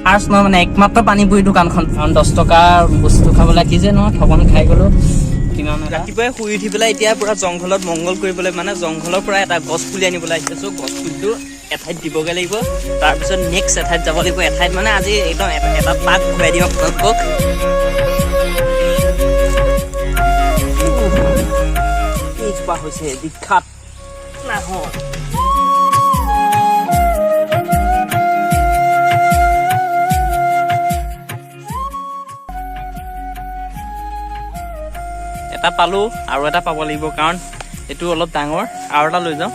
First নহয় মানে একমাত্ৰ পানীপুৰি দোকানখন। কাৰণ 10 টকাৰ বস্তু খাবলৈ কি যে নহয় ঠগন খাই গ'লো। ৰাতিপুৱাই শুই উঠি পেলাই এতিয়া পুৰা জংঘলত মংগল কৰিবলৈ মানে জংঘলৰ পৰা এটা গছ পুলি আনিবলৈ আহিছোঁ। গছ পুলিটো এঠাইত দিবগৈ লাগিব, তাৰপিছত নেক্সট এঠাইত যাব লাগিব। এঠাইত মানে আজি একদম এটা পাক ঘূৰাই দিম আপোনালোকক। এইজোপা হৈছে বিখ্যাত নাহৰ। এটা পালোঁ আৰু এটা পাব লাগিব, কাৰণ এইটো অলপ ডাঙৰ। আৰু এটা লৈ যাওঁ।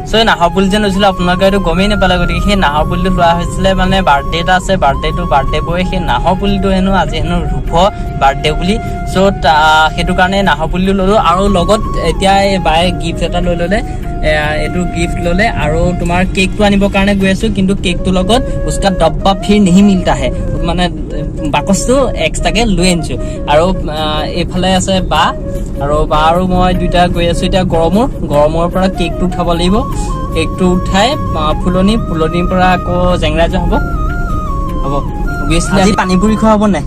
চ' এই নাহৰ পুলি যে লৈছিলোঁ আপোনালোকে এইটো গমেই নাপালে, গতিকে সেই নাহৰ পুলিটো লোৱা হৈছিলে মানে বাৰ্থডে এটা আছে, বাৰ্থডে বয় সেই নাহৰ পুলিটো হেনো আজি হেনো ৰুভ বাৰ্থডে বুলি। চ' সেইটো কাৰণে নাহৰ পুলিটো ল'লোঁ। আৰু লগত এতিয়া এই বায়ে গিফ্ট এটা লৈ ল'লে, এইটো গিফ্ট ল'লে। আৰু তোমাৰ কেকটো আনিবৰ কাৰণে গৈ আছোঁ, কিন্তু কেকটোৰ লগত উচকা ডব্বা ফিৰ নেহি মিলতা হে, মানে বাকচটো এক্সট্ৰাকৈ লৈ আনিছোঁ। আৰু এইফালে আছে বা, আৰু বা আৰু মই দুইটা গৈ আছোঁ এতিয়া গৰমৰ পৰা কেকটো উঠাব লাগিব। কেকটো উঠাই ফুলনিৰ পৰা আকৌ জেংৰাই যোৱা হ'ব। আজি পানীপুৰি খোৱা হ'ব নাই?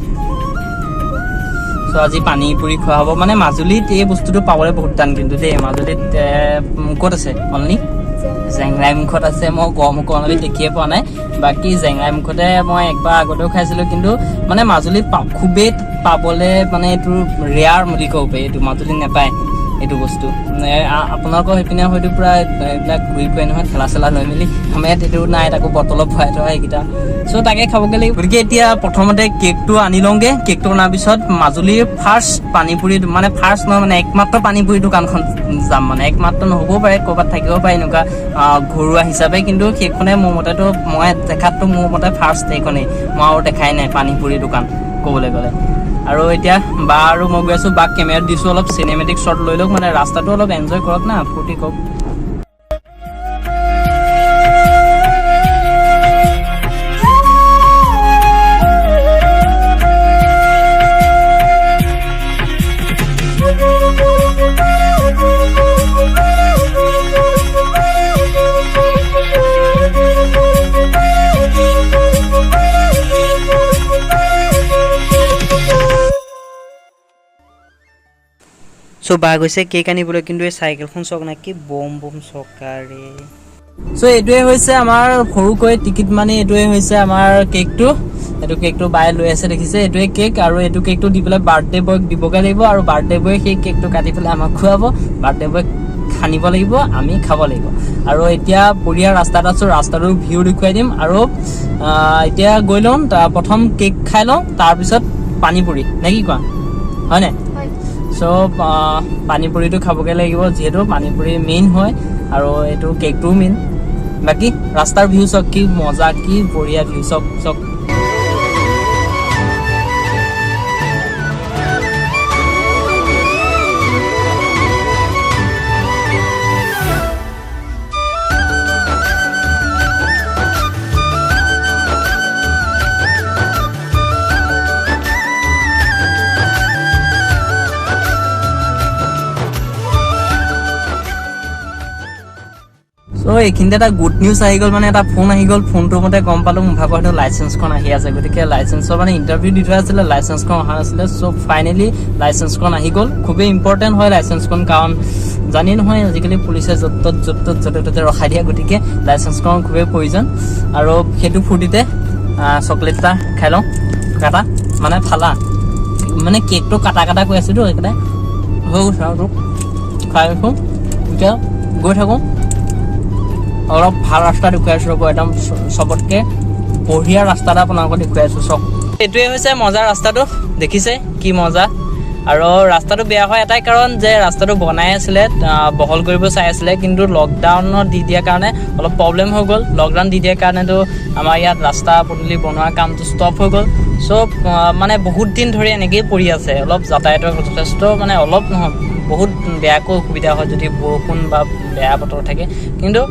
চ' আজি পানীপুৰি খোৱা হ'ব। মানে মাজুলীত এই বস্তুটো পাবলৈ বহুত টান, কিন্তু দেই মাজুলীত ক'ত আছে অনলি জেংৰাই মুখত আছে। মই গড়মুখত অনলি দেখিয়ে পোৱা নাই। বাকী জেংৰাই মুখতে মই একবাৰ আগতেও খাইছিলোঁ, কিন্তু মানে মাজুলীত খুবেই পাবলৈ মানে এইটো ৰেয়াৰ বুলি ক'ব পাৰি। এইটো মাজুলীত নাপায় এইটো বস্তু। আপোনালোকৰ সেইপিনে হয়তো পুৰা এইবিলাক ঘূৰি ফুৰে নহয় ঠেলা চেলা লৈ মেলি। আমাৰ ইয়াত এইটো নাই, তাকো বটলত ভৰাই থোৱা সেইকেইটা। চ' তাকে খাবগৈ লাগিব। গতিকে এতিয়া প্ৰথমতে কেকটো আনি লওঁগৈ। কেকটো অনাৰ পিছত মাজুলীৰ ফাৰ্ষ্ট পানীপুৰি, মানে ফাৰ্ষ্ট নহয় মানে একমাত্ৰ পানীপুৰি দোকানখন যাম। মানে একমাত্ৰ নহ'বও পাৰে, ক'ৰবাত থাকিব পাৰে এনেকুৱা ঘৰুৱা হিচাপে, কিন্তু সেইখনে মোৰ মতেতো মই দেখাততো মোৰ মতে ফাৰ্ষ্ট এইখনেই। মই আৰু দেখাই নাই পানীপুৰি দোকান ক'বলৈ গ'লে। আৰু এতিয়া বা আৰু মই গৈ আছোঁ। বাক কেমেৰাত দিছোঁ অলপ চিনেমেটিক শ্বট লৈ লওক, মানে ৰাস্তাটো অলপ এনজয় কৰক না, ফূৰ্তি কৰক। চ' বা গৈছে কেক আনিবলৈ, কিন্তু এই চাইকেলখন চাওক না, কি বম চকাৰে। চ' এইটোৱে হৈছে আমাৰ সৰুকৈ টিকেট মানি, এইটোৱে হৈছে আমাৰ কেকটো। এইটো কেকটো বায়ে লৈ আছে দেখিছে, এইটোৱে কেক। আৰু এইটো কেকটো দি পেলাই বাৰ্থডে বয়ক দিবগৈ লাগিব, আৰু বাৰ্থডে বয়ে সেই কেকটো কাটি পেলাই আমাক খুৱাব। বাৰ্থডে বয়ক খানিব লাগিব, আমি খাব লাগিব। আৰু এতিয়া বঢ়িয়া ৰাস্তাত আছোঁ, ৰাস্তাটোৰ ভিউ দেখুৱাই দিম। আৰু এতিয়া গৈ লওঁ, প্ৰথম কেক খাই লওঁ, তাৰপিছত পানীপুৰি নে কি কোৱা, হয়নে? চ' পানীপুৰিটো খাবগৈ লাগিব, যিহেতু পানীপুৰি মেইন হয় আৰু এইটো কেকটোও মেইন। বাকী ৰাস্তাৰ ভিউ চাওক, কি মজা, কি বঢ়িয়া ভিউ চাওক। চ' এইখিনিতে এটা গুড নিউজ আহি গ'ল, মানে এটা ফোন আহি গ'ল। ফোনটোৰ মতে গম পালোঁ মোৰ ভাগৰ হয়তো লাইচেঞ্চখন আহি আছে। গতিকে লাইচেঞ্চৰ মানে ইণ্টাৰভিউ দি থোৱা আছিলে, লাইচেঞ্চখন অহা নাছিলে। চ' ফাইনেলি লাইচেঞ্চখন আহি গ'ল। খুবেই ইম্পৰ্টেণ্ট হয় লাইচেঞ্চখন, কাৰণ জানি নহয় আজিকালি পুলিচে য'ত ত'তে ৰখাই দিয়ে। গতিকে লাইচেঞ্চখন খুবেই প্ৰয়োজন। আৰু সেইটো ফূৰ্তিতে চকলেট এটা খাই লওঁ, কাটা মানে ফালা, মানে কেকটো কাটা কৈ আছোঁতো সেইকাৰণে হৈ গৈছে। আৰু খাই আছোঁ, এতিয়া গৈ থাকোঁ। অলপ ভাল ৰাস্তা দেখুৱাই আছোঁ, একদম চবতকৈ বঢ়িয়া ৰাস্তা এটা আপোনালোকক দেখুৱাই আছোঁ। চক এইটোৱে হৈছে মজা ৰাস্তাটো, দেখিছে কি মজা। আৰু ৰাস্তাটো বেয়া হয় এটাই কাৰণ যে ৰাস্তাটো বনাই আছিলে, বহল কৰিব চাই আছিলে, কিন্তু লকডাউনত দি দিয়াৰ কাৰণে অলপ প্ৰব্লেম হৈ গ'ল। লকডাউন দি দিয়াৰ কাৰণেতো আমাৰ ইয়াত ৰাস্তা পদূলি বনোৱা কামটো ষ্টপ হৈ গ'ল। চ' মানে বহুত দিন ধৰি এনেকৈয়ে পৰি আছে। অলপ যাতায়াতৰ যথেষ্ট মানে অলপ নহয় বহুত বেয়াকৈ অসুবিধা হয় যদি বৰষুণ বা বেয়া বতৰ থাকে। কিন্তু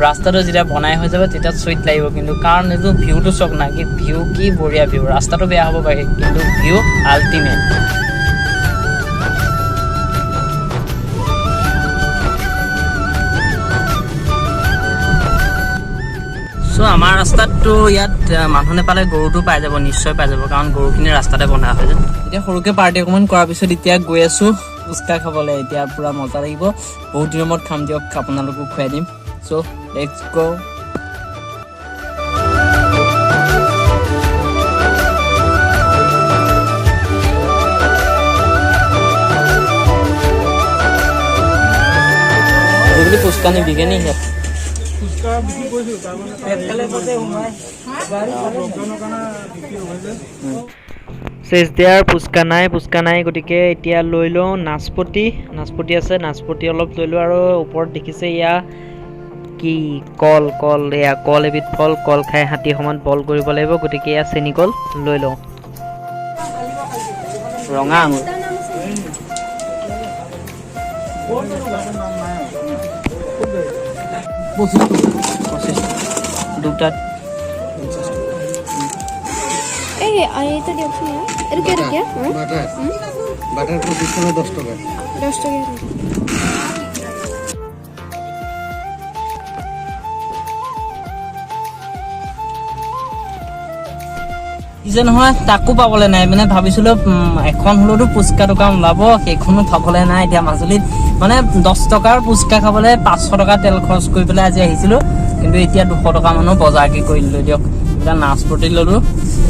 ৰাস্তাটো যেতিয়া বনাই হৈ যাব তেতিয়া চুইট লাগিব, কিন্তু কাৰণ এইটো ভিউটো চাওক না, কি ভিউ, কি বঢ়িয়া ভিউ। ৰাস্তাটো বেয়া হ'ব পাৰে কিন্তু ভিউ আল্টিমেট। চ' সো আমাৰ ৰাস্তাতটো ইয়াত মানুহ নেপালে গৰুটো পাই যাব, নিশ্চয় পাই যাব, কাৰণ গৰুখিনি ৰাস্তাতে বন্ধা হৈ যায়। এতিয়া সৰুকে পাৰ্টি অকণমান কৰাৰ পিছত এতিয়া গৈ আছো ফুচকা খাবলৈ। এতিয়া পুৰা মজা লাগিব, বহুত দিনৰ মূৰত খাম দিয়ক, আপোনালোকো খুৱাই দিম। চ' লেটছ গো। ফুচকা নিবিকে নি ইয়াত? ফুচকা নাই, গতিকে এতিয়া লৈ লওঁ নাচপতি আছে, নাচপতি অলপ লৈ লওঁ, আৰু ওপৰত দেখিছে এয়া কি কল এয়া কল এবিধ ফল, কল খাই হাতী সমান বল কৰিব লাগিব, গতিকে এয়া চেনি কল লৈ লওঁ। ৰঙা আঙুৰ দুটাত এইটা দিয়কচোন, এইটো কেইটকীয়া? বাটার 10 টাকা। 10 টাকা। যে নহয় তাকো পাবলৈ নাই, মানে ভাবিছিলো এখন হলেতো ফুচকা দোকান ওলাব, সেইখনো পাবলৈ নাই। এতিয়া মাজুলীত মানে 10 টকাৰ ফুচকা খাবলৈ 500 টকা তেল খৰচ কৰি পেলাই আজি আহিছিলো, কিন্তু এতিয়া 200 টকা মানো বজাৰকে কৰি দিলো দিয়ক। এতিয়া নাচপতি ললো,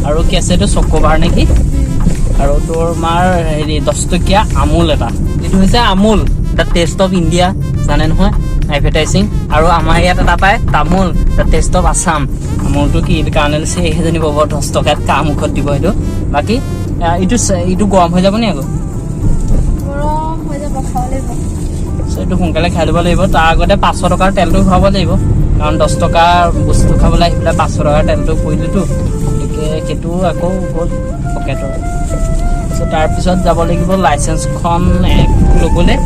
আৰু কেঁচেটো চকোবাৰ নেকি, আৰু তোমাৰ হেৰি 10 টকীয়া আমুল এটা, এইটো হৈছে Amul the taste of India, জানে নহয় এডভাৰটাইজিং। আৰু আমাৰ ইয়াত এটা পায় তামোল দ্য টেষ্ট অফ আছাম, তামোলটো কি কাৰণে লৈছে সেইজনী পাব 10 টকাত, কা মুখত দিব সেইটো। বাকী এইটো গৰম হৈ যাব নি আকৌ? গৰম হৈ যাব, খাব লাগিব। এইটো সোনকালে খাই ল'ব লাগিব, তাৰ আগতে 500 টকাৰ তেলটো খুৱাব লাগিব, কাৰণ 10 টকাৰ বস্তু খাবলৈ আহি পেলাই 500 টকাৰ তেলটো পৰিলেতো, গতিকে সেইটো আকৌ গ'ল পকেটৰ। তাৰপিছত যাব লাগিব লাইচেঞ্চখন ল'বলৈ,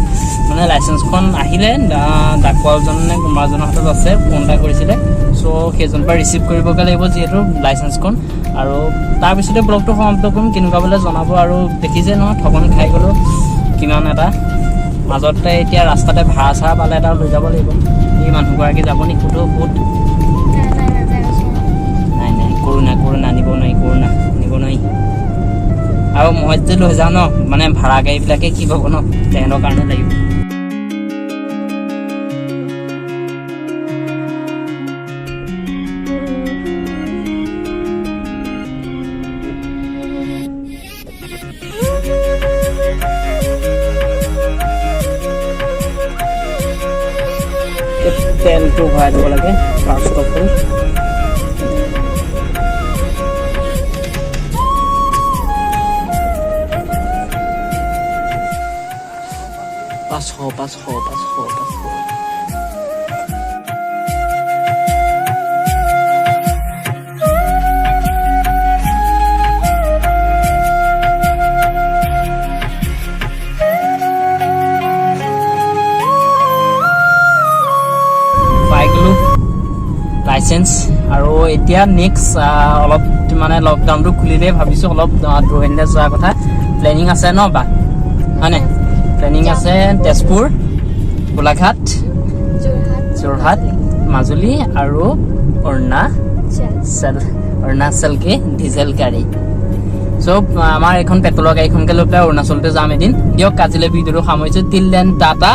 মানে লাইচেঞ্চখন আহিলে ডাকোৱালজনে নে কোনোবাজনৰ হাতত আছে, ফোন এটা কৰিছিলে, চ' সেইজনৰ পৰা ৰিচিভ কৰিবগৈ লাগিব যিহেতু লাইচেঞ্চখন। আৰু তাৰপিছতে ব্লগটো সমাপ্ত কৰিম, কেনেকুৱা বোলে জনাব। আৰু দেখিছে নহয় ঠগন খাই গ'লো কিমান এটা, মাজতে এতিয়া ৰাস্তাতে ভাড়া পালে এটা লৈ যাব লাগিব। এই মানুহগৰাকী যাব নি সুধো ক'ত? নাই কৰোণা নিব নোৱাৰি। আৰু মই যে লৈ যাওঁ ন, মানে ভাড়া গাড়ীবিলাকে কি পাব ন, তেহেঁতৰ কাৰণে লাগিব। তেলটো ভৰাই দিব লাগে ফাৰ্ষ্ট অফ অল। 500 লাইচেঞ্চ। আৰু এতিয়া নেক্সট অলপ মানে লকডাউনটো খুলিলে ভাবিছোঁ অলপ দূৰলৈ যোৱাৰ কথা প্লেনিং আছে ন বা, হয়নে? প্লেনিং আছে তেজপুৰ, গোলাঘাট, যোৰহাট, মাজুলী আৰু অৰুণাচলকে ডিজেল গাড়ী। চ' আমাৰ এইখন পেট্ৰলৰ গাড়ীখনকে লৈ পেলাই অৰুণাচলতে যাম এদিন। দিয়ক আজিলৈ ভিডিঅ'টো সামৰিছোঁ। Till then Tata.